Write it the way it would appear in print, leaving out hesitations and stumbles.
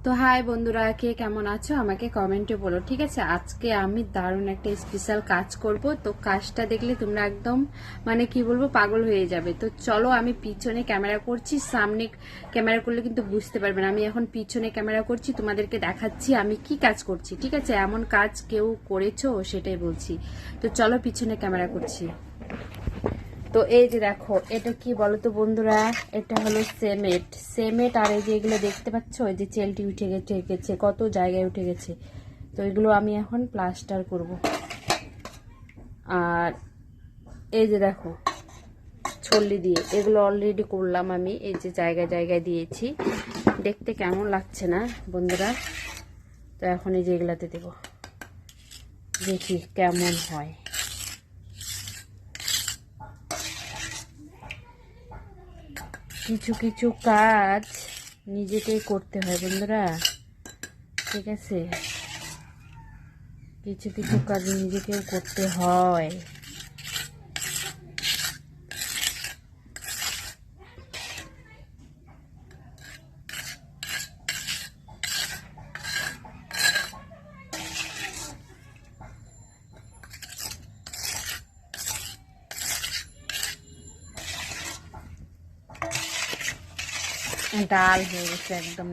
তো হাই বন্ধুরা, কে কেমন আছো আমাকে কমেন্টে বলো, ঠিক আছে? আজকে আমি দারুণ একটা স্পেশাল কাজ করব। তো কাজটা দেখলে তোমরা একদম মানে কি বলবো, পাগল হয়ে যাবে। তো চলো, আমি পিছনে ক্যামেরা করছি, সামনে ক্যামেরা করলে কিন্তু বুঝতে পারবে না। আমি এখন পিছনে ক্যামেরা করছি, তোমাদেরকে দেখাচ্ছি আমি কি কাজ করছি, ঠিক আছে? এমন কাজ কেউ করেছো সেটাই বলছি। তো চলো, পিছনে ক্যামেরা করছি। তো এই যে দেখো, এটা কি বলো তো বন্ধুরা, এটা হলো সেমেট। আর এই যে এগুলো দেখতে পাচ্ছ, ওই যে চেলটি উঠে গেছে, কত জায়গায় উঠে গেছে। তো এগুলো আমি এখন প্লাস্টার করব। আর এই যে দেখো, ছল্লি দিয়ে এগুলো অলরেডি করলাম আমি, এই যে জায়গায় জায়গায় দিয়েছি। দেখতে কেমন লাগছে না বন্ধুরা? তো এখন এই যে এগুলাতে দেবো, দেখি কেমন হয়। কিছু কিছু কাজ নিজেকেই করতে হয় বন্ধুরা, ঠিক আছে? কিছু কিছু কাজ নিজেকেও করতে হয়। ডাল হয়ে গেছে একদম।